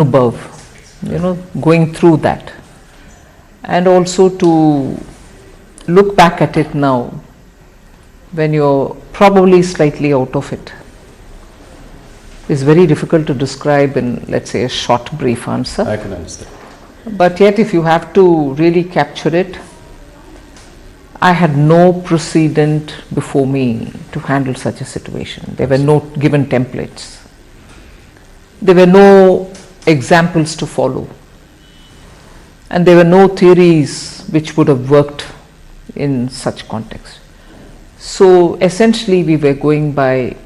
above, going through that, and also to look back at it now when you're probably slightly out of it is very difficult to describe in, let's say, a short brief answer. I can understand. But yet if you have to really capture it, I had no precedent before me to handle such a situation. There were no given templates. There were no examples to follow. And there were no theories which would have worked in such context. So essentially we were going by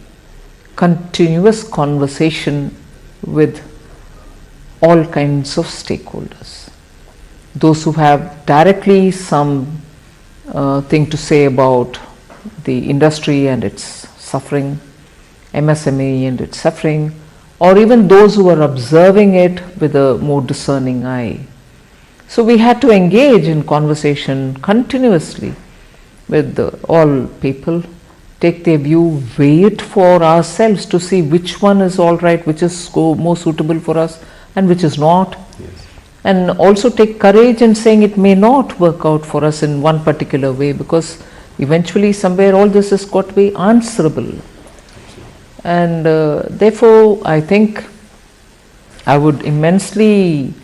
continuous conversation with all kinds of stakeholders. Those who have directly some thing to say about the industry and its suffering, MSME and its suffering, or even those who are observing it with a more discerning eye. So we had to engage in conversation continuously with all people, take their view, weigh it for ourselves to see which one is all right, which is more suitable for us and which is not. Yes. And also take courage in saying it may not work out for us in one particular way, because eventually somewhere all this has got to be answerable. And therefore I think I would immensely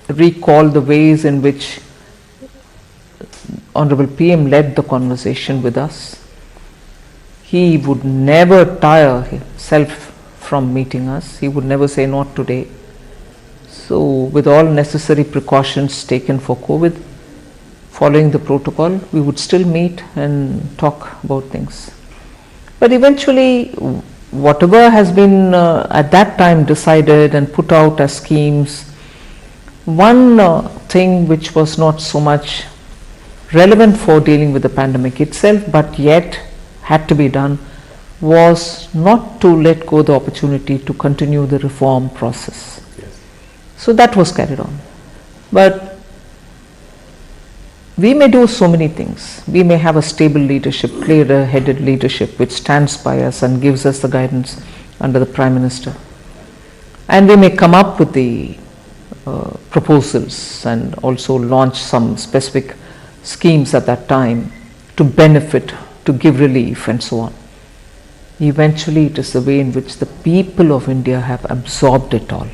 recall the ways in which Honorable PM led the conversation with us. He would never tire himself from meeting us. He would never say not today. So with all necessary precautions taken for COVID, following the protocol, we would still meet and talk about things. But eventually whatever has been at that time decided and put out as schemes, one thing which was not so much relevant for dealing with the pandemic itself, but yet had to be done, was not to let go the opportunity to continue the reform process. Yes. So that was carried on. But we may do so many things. We may have a stable leadership, clear-headed leadership which stands by us and gives us the guidance under the Prime Minister. And we may come up with the proposals and also launch some specific schemes at that time to benefit, to give relief and so on. Eventually it is the way in which the people of India have absorbed it all.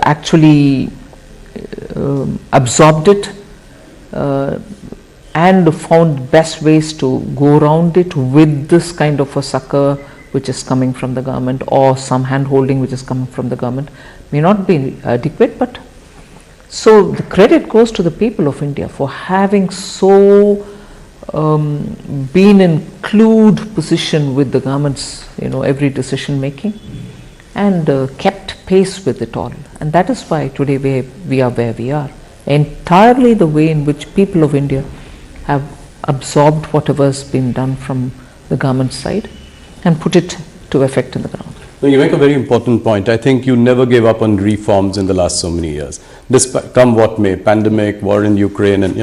Actually absorbed it and found best ways to go around it with this kind of a succor which is coming from the government, or some hand holding which is coming from the government. May not be adequate, but so the credit goes to the people of India for having so been in clued position with the government's every decision making, and kept pace with it all. And that is why today we are where we are. Entirely the way in which people of India have absorbed whatever has been done from the government side and put it to effect in the ground. No, you make a very important point. I think you never gave up on reforms in the last so many years. Despite, come what may, pandemic, war in Ukraine, and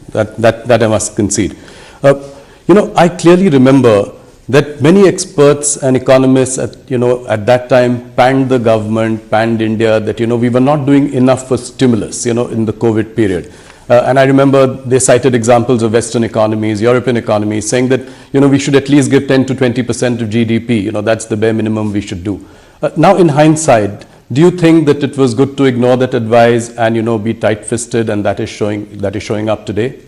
that I must concede. I clearly remember that many experts and economists at that time panned the government, panned India, that we were not doing enough for stimulus in the COVID period. And I remember they cited examples of Western economies, European economies, saying that we should at least give 10 to 20% of GDP. That's the bare minimum we should do. Now in hindsight, do you think that it was good to ignore that advice and be tight-fisted, and that is showing up today?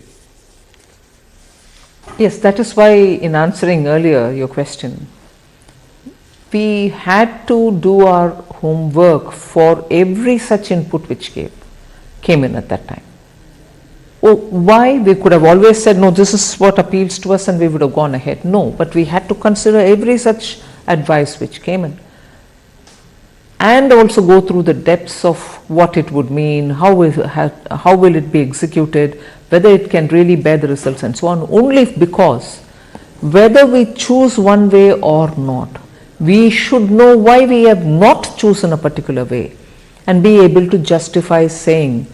Yes, that is why in answering earlier your question, we had to do our homework for every such input which came in at that time. Why? We could have always said, no, this is what appeals to us, and we would have gone ahead. No, but we had to consider every such advice which came in, and also go through the depths of what it would mean, how will it be executed, whether it can really bear the results and so on, only because whether we choose one way or not, we should know why we have not chosen a particular way and be able to justify saying,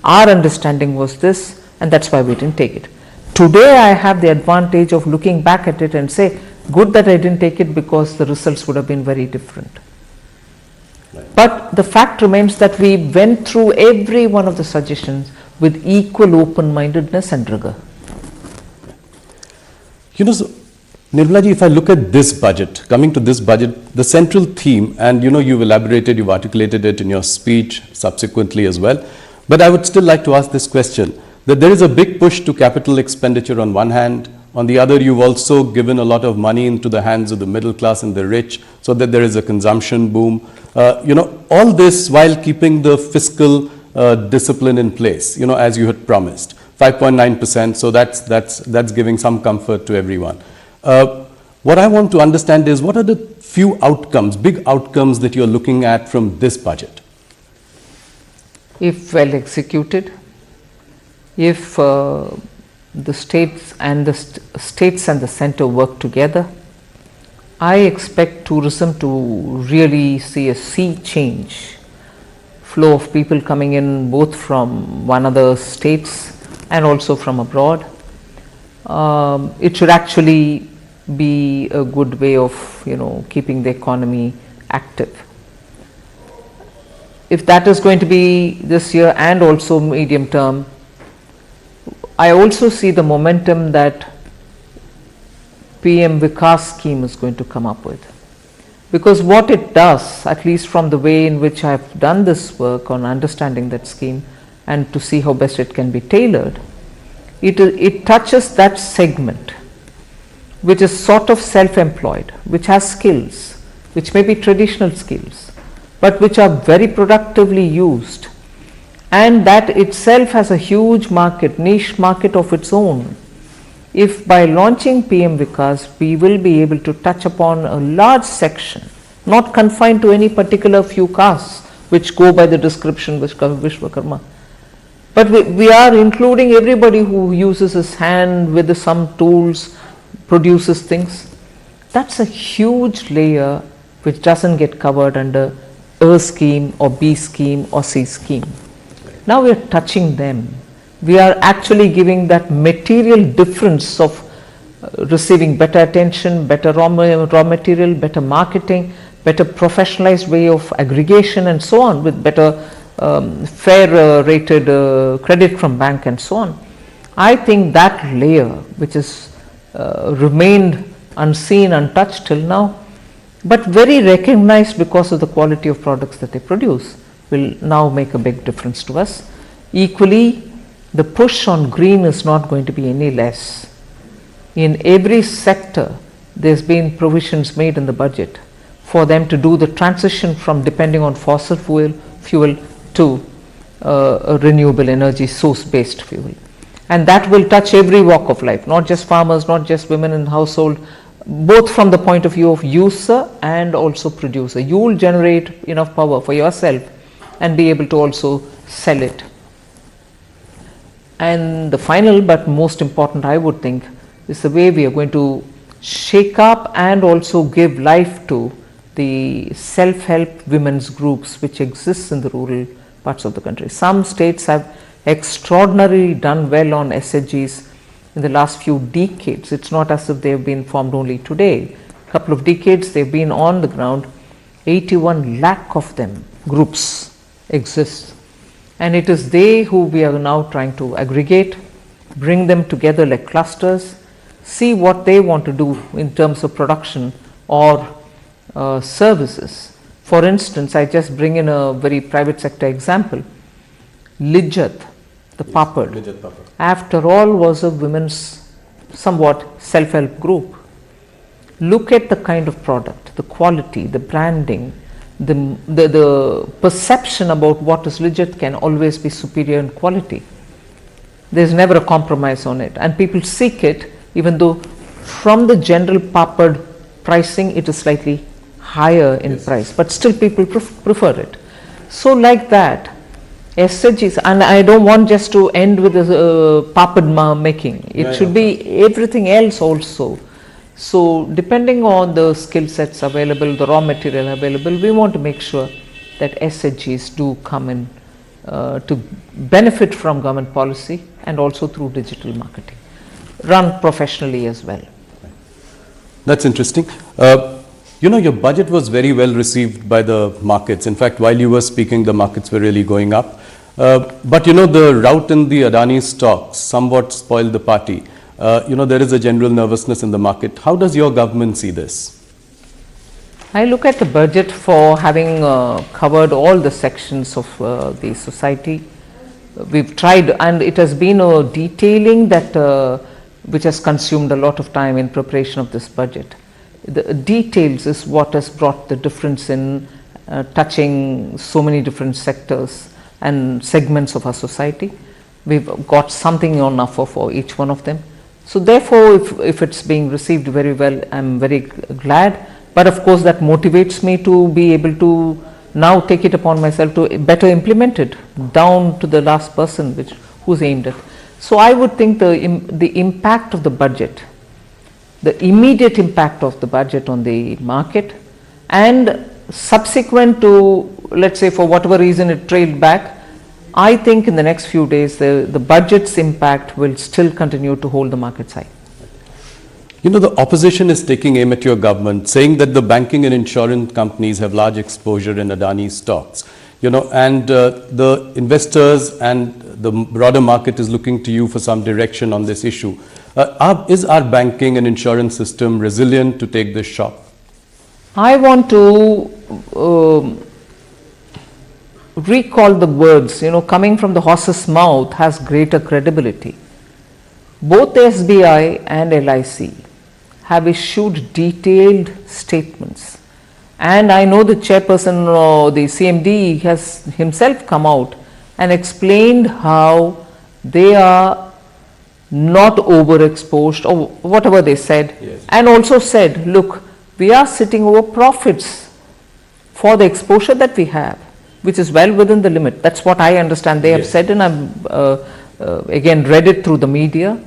our understanding was this and that's why we didn't take it. Today I have the advantage of looking back at it and say, Good that I didn't take it because the results would have been very different. But the fact remains that we went through every one of the suggestions with equal open-mindedness and rigor. You know, so, Nirmala ji, if I look at this budget, coming to this budget, the central theme, and you know, you've elaborated, you've articulated it in your speech subsequently as well, but I would still like to ask this question, that there is a big push to capital expenditure on one hand, on the other you've also given a lot of money into the hands of the middle class and the rich, so that there is a consumption boom. You know, all this while keeping the fiscal discipline in place, you know, as you had promised. 5.9%, so that's giving some comfort to everyone. What I want to understand is, what are the few outcomes, big outcomes that you're looking at from this budget? If well executed, if the states and the center work together, I expect tourism to really see a sea change. Flow of people coming in both from one other states and also from abroad. It should actually be a good way of, you know, keeping the economy active. If that is going to be this year and also medium term, I also see the momentum that PM Vikas scheme is going to come up with. Because what it does, at least from the way in which I have done this work on understanding that scheme and to see how best it can be tailored, it touches that segment which is sort of self-employed, which has skills, which may be traditional skills, but which are very productively used, and that itself has a huge market, niche market of its own. If by launching PM Vikas, we will be able to touch upon a large section, not confined to any particular few castes, which go by the description Vishwakarma. But we are including everybody who uses his hand with some tools, produces things. That's a huge layer which doesn't get covered under A scheme or B scheme or C scheme. Now we are touching them. We are actually giving that material difference of receiving better attention, better raw material, better marketing, better professionalized way of aggregation and so on, with better fair rated credit from bank and so on. I think that layer, which has remained unseen, untouched till now, but very recognized because of the quality of products that they produce, will now make a big difference to us. Equally, the push on green is not going to be any less. In every sector, there's been provisions made in the budget for them to do the transition from depending on fossil fuel to a renewable energy source based fuel. And that will touch every walk of life, not just farmers, not just women in household, both from the point of view of user and also producer. You will generate enough power for yourself and be able to also sell it. And the final but most important, I would think, is the way we are going to shake up and also give life to the self-help women's groups which exists in the rural parts of the country. Some states have extraordinarily done well on SHGs in the last few decades. It's not as if they have been formed only today. A couple of decades they've been on the ground. 81 lakh of them groups exist, and it is they who we are now trying to aggregate, bring them together like clusters, see what they want to do in terms of production or services. For instance, I just bring in a very private sector example. Lijjat, the papad, after all was a women's somewhat self-help group. Look at the kind of product, the quality, the branding, the perception about what is Lijjat can always be superior in quality. There's never a compromise on it, and people seek it, even though from the general papad pricing it is slightly higher in price, but still people prefer it. So like that, SHGs, and I don't want just to end with papad making, it should be everything else also. So depending on the skill sets available, the raw material available, we want to make sure that SHGs do come in to benefit from government policy and also through digital marketing, run professionally as well. That's interesting. Your budget was very well received by the markets. In fact, while you were speaking, the markets were really going up. But the rout in the Adani stocks somewhat spoiled the party. There is a general nervousness in the market. How does your government see this? I look at the budget for having covered all the sections of the society. We've tried, and it has been a detailing that which has consumed a lot of time in preparation of this budget. The details is what has brought the difference in touching so many different sectors and segments of our society. We've got something on offer for each one of them. So therefore, if it's being received very well, I'm very glad. But of course, that motivates me to be able to now take it upon myself to better implement it down to the last person who's aimed at. So I would think the impact of the budget, the immediate impact of the budget on the market, and subsequent to, let's say, for whatever reason it trailed back, I think in the next few days the budget's impact will still continue to hold the markets high. The opposition is taking aim at your government, saying that the banking and insurance companies have large exposure in Adani stocks. And the investors and the broader market is looking to you for some direction on this issue. Is our banking and insurance system resilient to take this shock? I want to recall the words, coming from the horse's mouth has greater credibility. Both SBI and LIC have issued detailed statements, and I know the chairperson or the CMD has himself come out and explained how they are not overexposed or whatever they said. Yes. And also said, look, we are sitting over profits for the exposure that we have, which is well within the limit. That's what I understand they have Yes. said, and I've again read it through the media.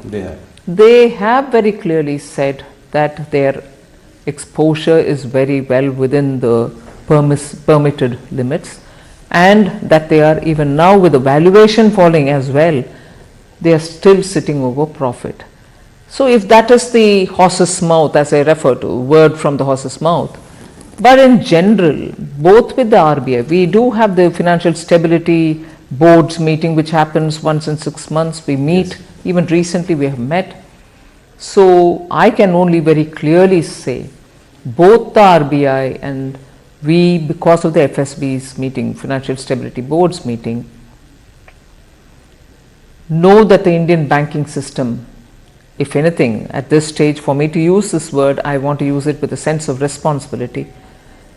They have very clearly said that their exposure is very well within the permitted limits, and that they are, even now with the valuation falling as well, they are still sitting over profit. So if that is the horse's mouth, as I refer to, word from the horse's mouth, but in general, both with the RBI, we do have the Financial Stability Board's meeting, which happens once in 6 months. We meet, Yes. even recently we have met. So I can only very clearly say, both the RBI and we, because of the FSB's meeting, Financial Stability Board's meeting, know that the Indian banking system, if anything, at this stage, for me to use this word, I want to use it with a sense of responsibility,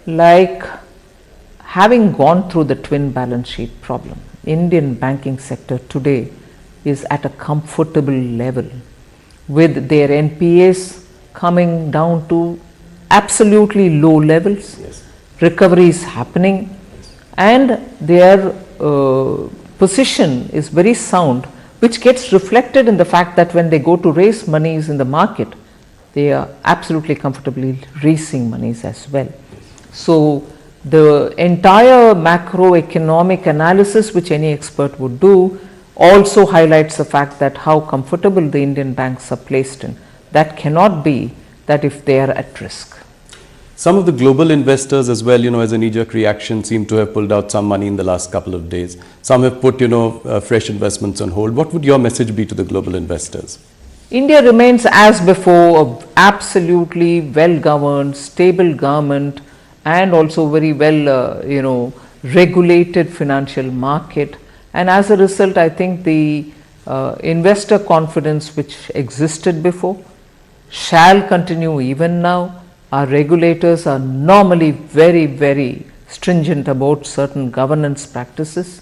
like having gone through the twin balance sheet problem, Indian banking sector today is at a comfortable level, with their NPAs coming down to absolutely low levels. Yes. Recovery is happening, and their position is very sound, which gets reflected in the fact that when they go to raise monies in the market, they are absolutely comfortably raising monies as well. So the entire macroeconomic analysis which any expert would do also highlights the fact that how comfortable the Indian banks are placed in. That cannot be that if they are at risk. Some of the global investors as well, as a knee-jerk reaction, seem to have pulled out some money in the last couple of days. Some have put, fresh investments on hold. What would your message be to the global investors? India remains as before an absolutely well-governed, stable government, and also very well, regulated financial market. And as a result, I think the investor confidence which existed before shall continue even now. Our regulators are normally very, very stringent about certain governance practices,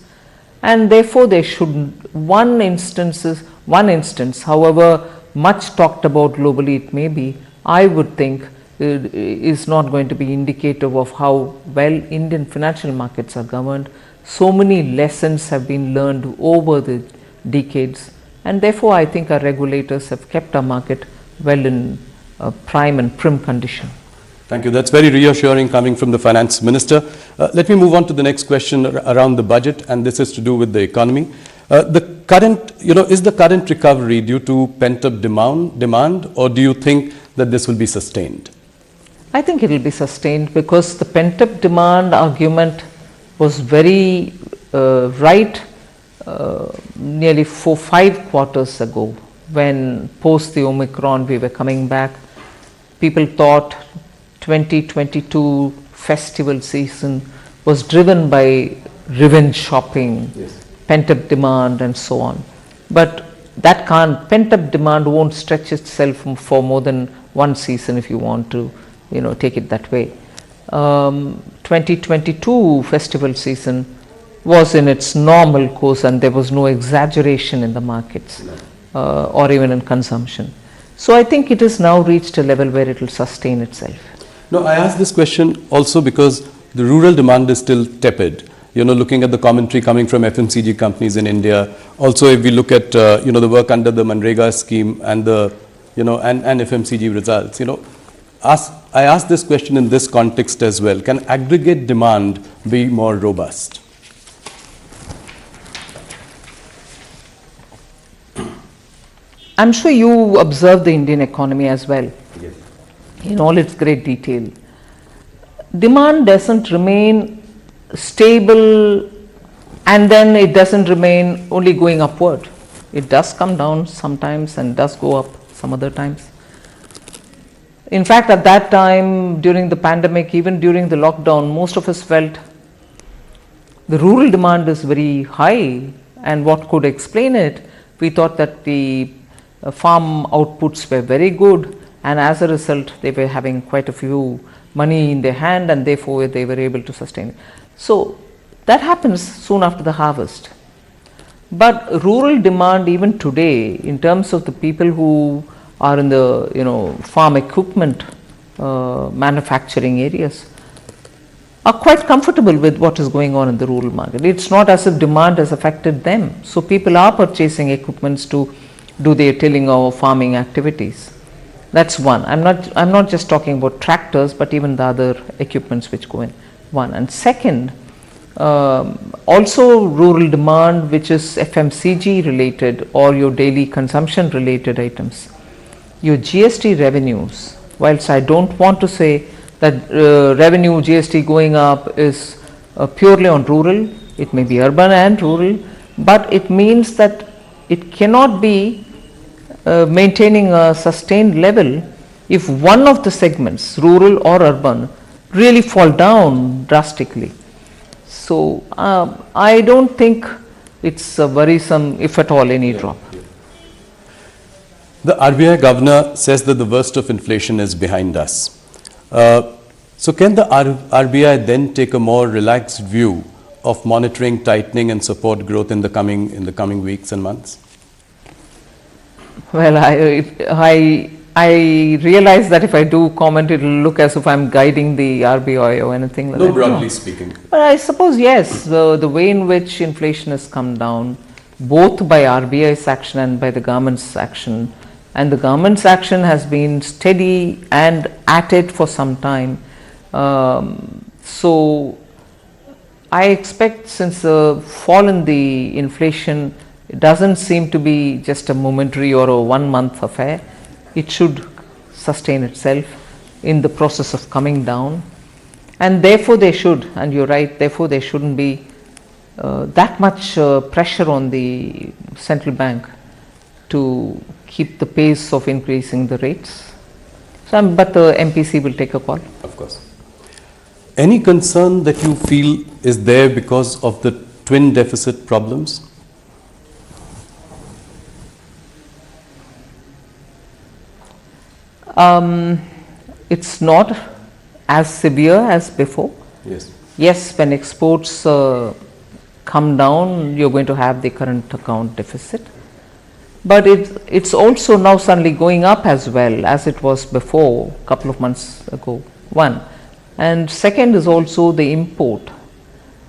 and therefore they should, one instance, however much talked about globally it may be, I would think is not going to be indicative of how well Indian financial markets are governed. So many lessons have been learned over the decades, and therefore I think our regulators have kept our market well in prime and prim condition. Thank you. That's very reassuring coming from the finance minister. Let me move on to the next question around the budget, and this is to do with the economy. Is the current recovery due to pent-up demand, or do you think that this will be sustained? I think it will be sustained because the pent-up demand argument was very right nearly 4-5 quarters ago, when post the Omicron we were coming back. People thought 2022 festival season was driven by revenge shopping, yes, pent-up demand and so on. But that pent-up demand won't stretch itself for more than one season, if you want to, take it that way. 2022 festival season was in its normal course, and there was no exaggeration in the markets or even in consumption. So I think it has now reached a level where it will sustain itself. No, I ask this question also because the rural demand is still tepid. Looking at the commentary coming from FMCG companies in India. Also, if we look at the work under the Manrega scheme and the and FMCG results. I ask this question in this context as well. Can aggregate demand be more robust? I'm sure you observe the Indian economy as well, yes, in all its great detail. Demand doesn't remain stable, and then it doesn't remain only going upward. It does come down sometimes and does go up some other times. In fact, at that time, during the pandemic, even during the lockdown, most of us felt the rural demand is very high, and what could explain it? We thought that the farm outputs were very good, and as a result they were having quite a few money in their hand, and therefore they were able to sustain it. So that happens soon after the harvest. But rural demand even today, in terms of the people who are in the farm equipment manufacturing areas, are quite comfortable with what is going on in the rural market. It's not as if demand has affected them. So people are purchasing equipments to do their tilling or farming activities. That's one. I'm not just talking about tractors, but even the other equipments which go in. One. And second, also rural demand, which is FMCG related or your daily consumption related items. Your GST revenues, whilst I don't want to say that revenue GST going up is purely on rural, it may be urban and rural, but it means that it cannot be maintaining a sustained level if one of the segments, rural or urban, really fall down drastically. So I don't think it's worrisome, if at all, any drop. The RBI governor says that the worst of inflation is behind us. So can the RBI then take a more relaxed view of monitoring, tightening and support growth in the coming weeks and months? Well, I realize that if I do comment, it will look as if I'm guiding the RBI or anything like that. No, broadly speaking. But I suppose, yes, the way in which inflation has come down, both by RBI's action and by the government's action, and the government's action has been steady and at it for some time. So I expect, since the fall in the inflation, it doesn't seem to be just a momentary or a 1 month affair. It should sustain itself in the process of coming down, and therefore they should, and you're right, therefore there shouldn't be that much pressure on the central bank to keep the pace of increasing the rates. But the MPC will take a call. Of course. Any concern that you feel is there because of the twin deficit problems? It's not as severe as before. Yes. Yes, when exports come down, you're going to have the current account deficit. But it's also now suddenly going up as well as it was before, a couple of months ago, one. And second is also the import.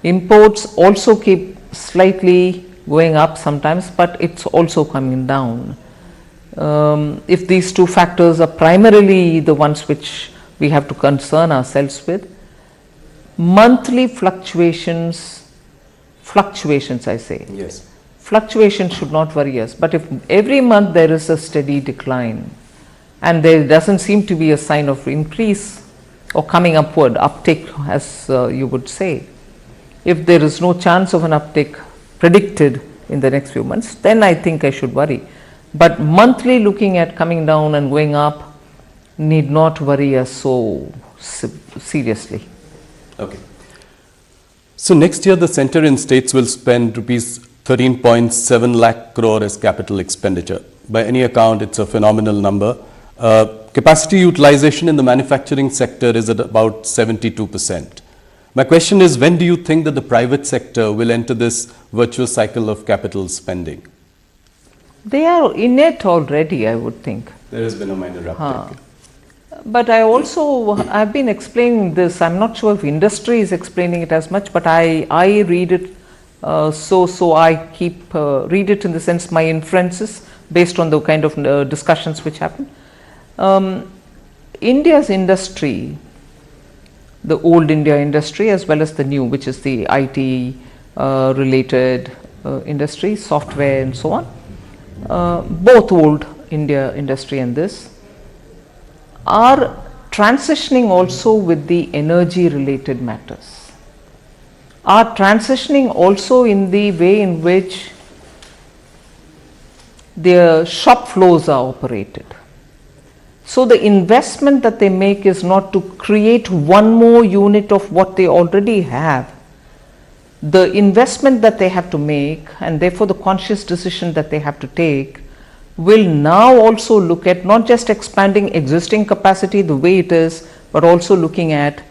Imports also keep slightly going up sometimes, but it's also coming down. If these two factors are primarily the ones which we have to concern ourselves with, monthly fluctuations I say. Yes. Fluctuations should not worry us, but if every month there is a steady decline, and there doesn't seem to be a sign of increase or coming upward, uptick as you would say. If there is no chance of an uptick predicted in the next few months, then I think I should worry. But monthly looking at coming down and going up need not worry us so seriously. Okay. So next year the centre and states will spend rupees 13.7 lakh crore as capital expenditure. By any account, it's a phenomenal number. Capacity utilization in the manufacturing sector is at about 72%. My question is, when do you think that the private sector will enter this virtuous cycle of capital spending? They are in it already, I would think. There has been a minor uptick. But I've been explaining this. I'm not sure if industry is explaining it as much, but I read it. So I keep read it in the sense my inferences based on the kind of discussions which happen. India's industry, the old India industry as well as the new, which is the IT related industry, software and so on, both old India industry and this are transitioning also with the energy related matters, are transitioning also in the way in which their shop floors are operated. So the investment that they make is not to create one more unit of what they already have. The investment that they have to make, and therefore the conscious decision that they have to take, will now also look at not just expanding existing capacity the way it is, but also looking at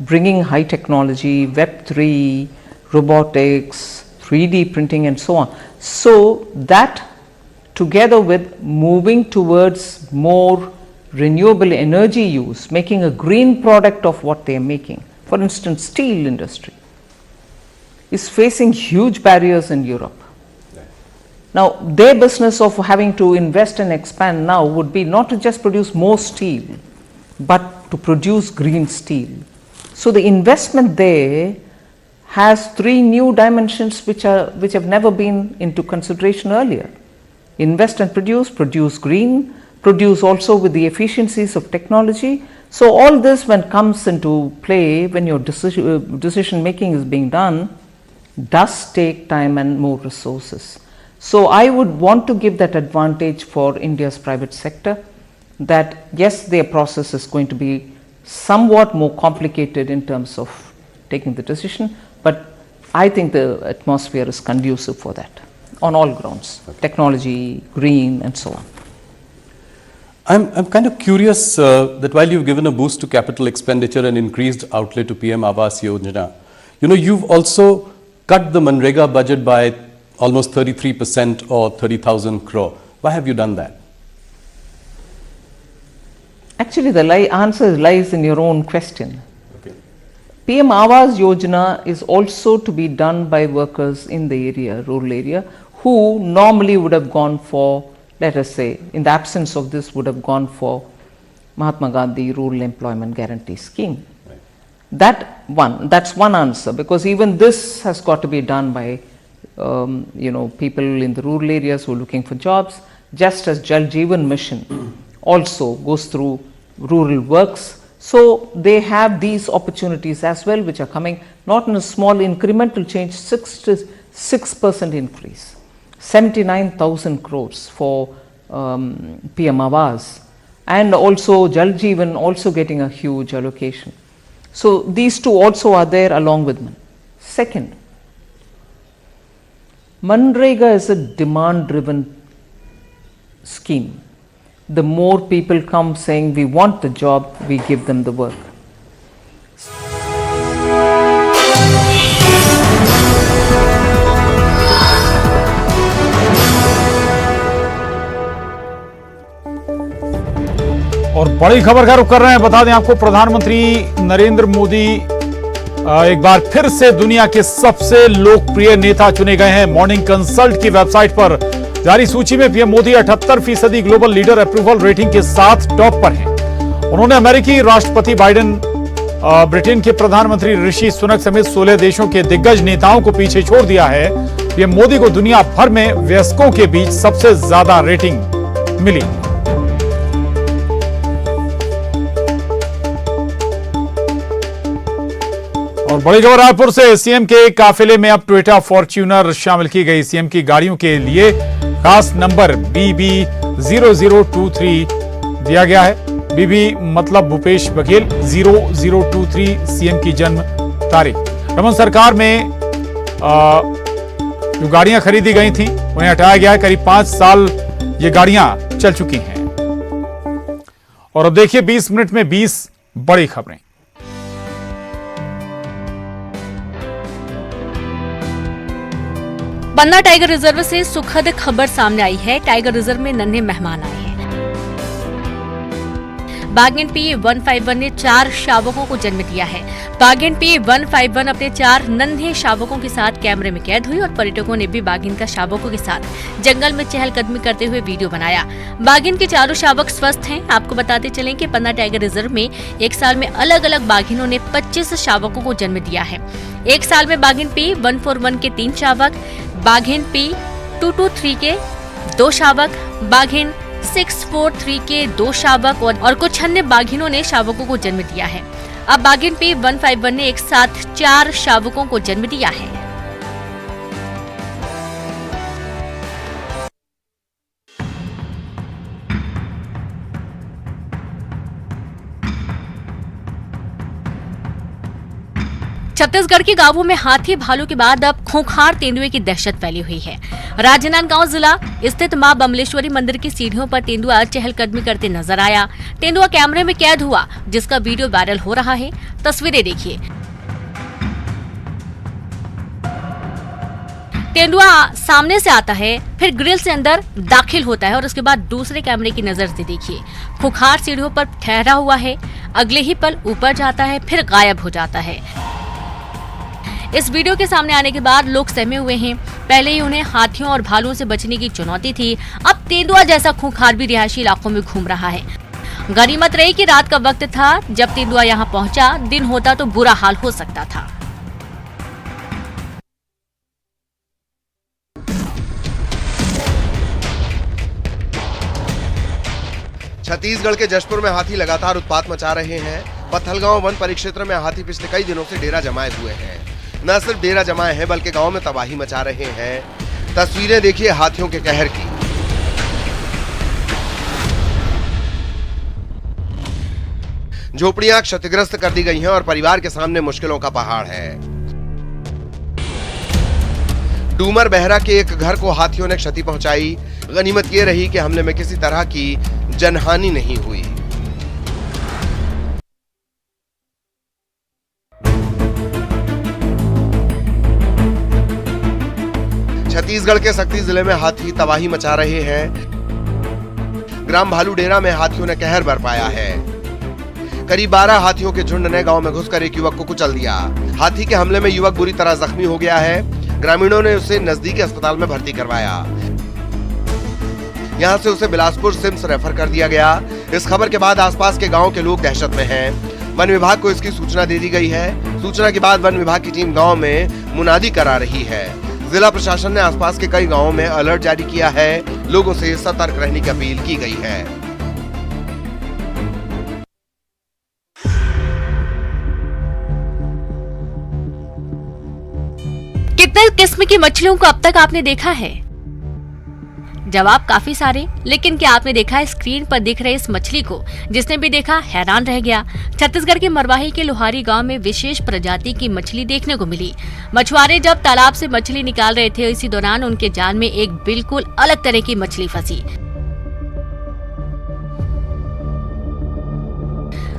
bringing high technology, Web3, robotics, 3D printing and so on. So that together with moving towards more renewable energy use, making a green product of what they are making. For instance, steel industry is facing huge barriers in Europe. Now, their business of having to invest and expand now would be not to just produce more steel, but to produce green steel. So the investment there has three new dimensions which have never been into consideration earlier. Invest and produce green, produce also with the efficiencies of technology. So all this when comes into play, when your decision making is being done, does take time and more resources. So I would want to give that advantage for India's private sector, that yes, their process is going to be somewhat more complicated in terms of taking the decision, but I think the atmosphere is conducive for that on all grounds, technology, green and so on. I'm kind of curious that while you've given a boost to capital expenditure and increased outlay to PM Awas Yojana, you've also cut the Manrega budget by almost 33% or 30,000 crore. Why have you done that? Actually, the answer lies in your own question. Okay. PM Awas Yojana is also to be done by workers in the area, rural area, who normally would have gone for, let us say, in the absence of this, would have gone for Mahatma Gandhi Rural Employment Guarantee Scheme. Right. That's one answer, because even this has got to be done by people in the rural areas who are looking for jobs, just as Jal Jeevan Mission also goes through rural works. So they have these opportunities as well, which are coming not in a small incremental change, 6% increase, 79,000 crores for PM Awas, and also Jal Jeevan also getting a huge allocation. So these two also are there along with them. Second, Manrega is a demand driven scheme. The more people come saying we want the job, we give them the work. और बड़ी खबर का रुख कर रहे हैं। बता दें आपको, प्रधानमंत्री नरेंद्र मोदी एक बार फिर से दुनिया के सबसे लोकप्रिय नेता चुने गए हैं। मॉर्निंग कंसल्ट की वेबसाइट पर जारी सूची में PM Modi 78% global leader approval rating के साथ टॉप पर हैं। उन्होंने अमेरिकी राष्ट्रपति बाइडेन, ब्रिटेन के प्रधानमंत्री ऋषि सुनक समेत 16 देशों के दिग्गज नेताओं को पीछे छोड़ दिया है। पीएम मोदी को दुनिया भर में वयस्कों के बीच सबसे ज्यादा रेटिंग मिली। बड़ी खबर रायपुर से। सीएम के काफिले में अब टोयोटा फॉर्च्यूनर शामिल की गई। सीएम की गाड़ियों के लिए खास नंबर BB0023 दिया गया है। बीबी मतलब भूपेश बघेल, 0023 सीएम की जन्म तारीख। रमन सरकार में जो गाड़ियां खरीदी गई थी उन्हें हटाया गया है। करीब 5 साल ये गाड़ियां चल चुकी हैं। और अब देखिए 20 मिनट में 20 बड़ी खबरें। पन्ना टाइगर रिजर्व से सुखद खबर सामने आई है। टाइगर रिजर्व में नन्हे मेहमान आए हैं। बाघ P151 ने 4 शावकों को जन्म दिया है। बाघ P151 अपने 4 नन्हे शावकों के साथ कैमरे में कैद हुई और पर्यटकों ने भी बाघिन का शावकों के साथ जंगल में चहलकदमी करते हुए वीडियो बनाया। बाघिन के चारों शावक स्वस्थ हैं। आपको बताते चलें कि पन्ना टाइगर रिजर्व में एक साल में अलग अलग बाघिनों ने 25 शावकों को जन्म दिया है। एक साल में बाघिन P141 के 3 शावक, बाघिन P223 के 2 शावक, बाघिन 643 के 2 शावक और कुछ अन्य बाघिनों ने शावकों को जन्म दिया है। अब बाघिन P151 ने एक साथ 4 शावकों को जन्म दिया है। छत्तीसगढ़ के गांवों में हाथी भालू के बाद अब खूंखार तेंदुए की दहशत फैली हुई है। राजनांदगांव जिला स्थित मां बमलेश्वरी मंदिर की सीढ़ियों पर तेंदुआ चहलकदमी करते नजर आया। तेंदुआ कैमरे में कैद हुआ, जिसका वीडियो वायरल हो रहा है। तस्वीरें देखिए। तेंदुआ सामने से आता है, फिर ग्रिल से अंदर दाखिल होता है और उसके बाद दूसरे कैमरे की नजर से देखिए। खूंखार सीढ़ियों पर ठहरा हुआ है, अगले ही पल ऊपर जाता है, फिर गायब हो जाता है। इस वीडियो के सामने आने के बाद लोग सहमे हुए हैं। पहले ही उन्हें हाथियों और भालुओं से बचने की चुनौती थी, अब तेंदुआ जैसा खूंखार भी रिहायशी इलाकों में घूम रहा है। गनीमत रही कि रात का वक्त था जब तेंदुआ यहां पहुंचा। दिन होता तो बुरा हाल हो सकता था। छत्तीसगढ़ के जशपुर में हाथी लगातार उत्पात मचा रहे हैं। पत्थलगांव वन परिक्षेत्र में हाथी पिछले कई दिनों से डेरा जमाए हुए हैं। न सिर्फ डेरा जमाए हैं बल्कि गांव में तबाही मचा रहे हैं। तस्वीरें देखिए हाथियों के कहर की। झोपड़ियां क्षतिग्रस्त कर दी गई हैं और परिवार के सामने मुश्किलों का पहाड़ है। डूमर बहरा के एक घर को हाथियों ने क्षति पहुंचाई। गनीमत ये रही कि हमले में किसी तरह की जनहानि नहीं हुई। छत्तीसगढ़ के सक्ती जिले में हाथी तबाही मचा रहे हैं। ग्राम भालूडेरा में हाथियों ने कहर बरपाया है। करीब 12 हाथियों के झुंड ने गांव में घुसकर एक युवक को कुचल दिया। हाथी के हमले में युवक बुरी तरह जख्मी हो गया है। ग्रामीणों ने उसे नजदीकी अस्पताल में भर्ती करवाया। यहां से उसे बिलासपुर सिम्स रेफर कर दिया गया। इस खबर के बाद आसपास के गांव के लोग दहशत में हैं। वन विभाग को इसकी सूचना दे दी गई है। सूचना के बाद वन विभाग की टीम गांव में मुनादी करा रही है। जिला प्रशासन ने आसपास के कई गांवों में अलर्ट जारी किया है। लोगों से सतर्क रहने की अपील की गई है। कितने किस्म की मछलियों को अब तक आपने देखा है? जवाब काफी सारे, लेकिन क्या आपने देखा है स्क्रीन पर दिख रहे इस मछली को? जिसने भी देखा हैरान रह गया। छत्तीसगढ़ के मरवाही के लोहारी गांव में विशेष प्रजाति की मछली देखने को मिली। मछुआरे जब तालाब से मछली निकाल रहे थे, इसी दौरान उनके जाल में एक बिल्कुल अलग तरह की मछली फंसी।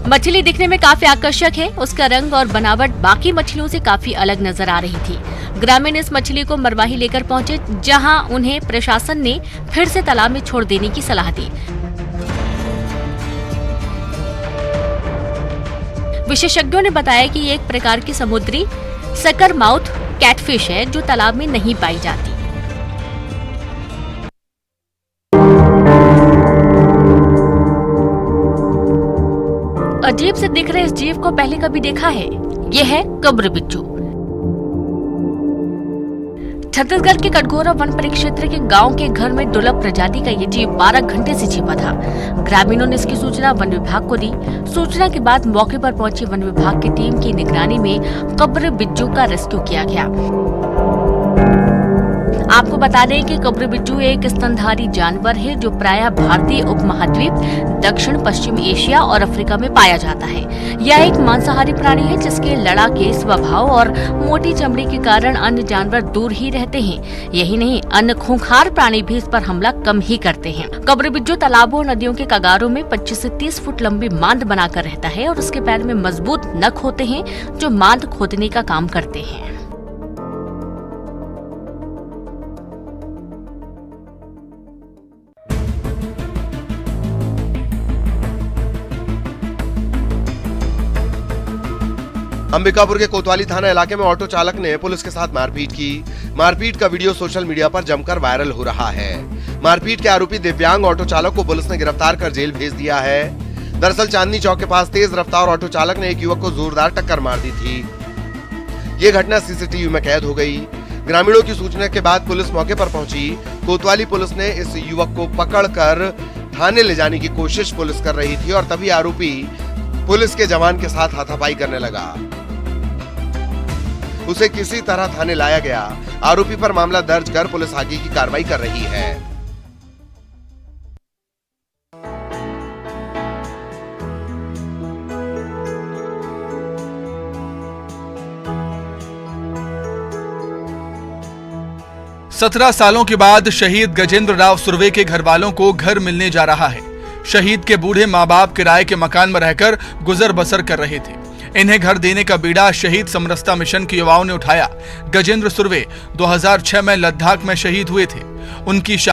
मछली दिखने में काफी आकर्षक है। उसका रंग और बनावट बाकी मछलियों से काफी अलग नजर आ रही थी। ग्रामीण इस मछली को मरवाही लेकर पहुंचे, जहां उन्हें प्रशासन ने फिर से तालाब में छोड़ देने की सलाह दी। विशेषज्ञों ने बताया कि ये एक प्रकार की समुद्री सकर माउथ कैटफिश है जो तालाब में नहीं पाई जाती। अजीब से दिख रहे इस जीव को पहले कभी देखा है? यह है कब्र बिच्छू। छत्तीसगढ़ के कटघोरा वन परिक्षेत्र के गांव के घर में दुर्लभ प्रजाति का ये जीव 12 घंटे से छिपा था। ग्रामीणों ने इसकी सूचना वन विभाग को दी। सूचना के बाद मौके पर पहुंची वन विभाग की टीम की निगरानी में कब्र बिज्जू का रेस्क्यू किया गया। आपको बता दें कि कब्र बिज्जू एक स्तनधारी जानवर है जो प्रायः भारतीय उपमहाद्वीप, दक्षिण पश्चिम एशिया और अफ्रीका में पाया जाता है। यह एक मांसाहारी प्राणी है जिसके लड़ाके स्वभाव और मोटी चमड़ी के कारण अन्य जानवर दूर ही रहते हैं। यही नहीं, अन्य खूंखार प्राणी भी इस पर हमला कम ही करते हैं। कब्र बिज्जू तालाबों और नदियों के कगारों में 25 से 30 फुट लंबी मांद बनाकर रहता है और उसके पैर में मजबूत नख होते हैं जो मांद खोदने का काम करते हैं। अंबिकापुर के कोतवाली थाना इलाके में ऑटो चालक ने पुलिस के साथ मारपीट की। मारपीट का वीडियो सोशल मीडिया पर जमकर वायरल हो रहा है। मारपीट के आरोपी दिव्यांग ऑटो चालक को पुलिस ने गिरफ्तार कर जेल भेज दिया है। दरअसल चांदनी चौक के पास तेज रफ्तार ऑटो चालक ने एक युवक को जोरदार टक्कर मार दी थी। ये घटना सीसीटीवी में कैद हो गई। ग्रामीणों की सूचना के बाद पुलिस मौके पर पहुंची। कोतवाली पुलिस ने इस युवक को पकड़कर थाने ले जाने की कोशिश पुलिस कर रही थी और तभी आरोपी पुलिस के जवान के साथ हाथापाई करने लगा। उसे किसी तरह थाने लाया गया। आरोपी पर मामला दर्ज कर पुलिस आगे की कार्रवाई कर रही है। सत्रह सालों के बाद शहीद गजेंद्र राव सुर्वे के घर वालों को घर मिलने जा रहा है। शहीद के बूढ़े माँ बाप किराए के मकान में रहकर गुजर बसर कर रहे थे। इन्हें घर देने का बीड़ा शहीद समरसता मिशन के युवाओं ने उठाया। गजेंद्र सुर्वे 2006 में लद्दाख में शहीद हुए थे। उनकी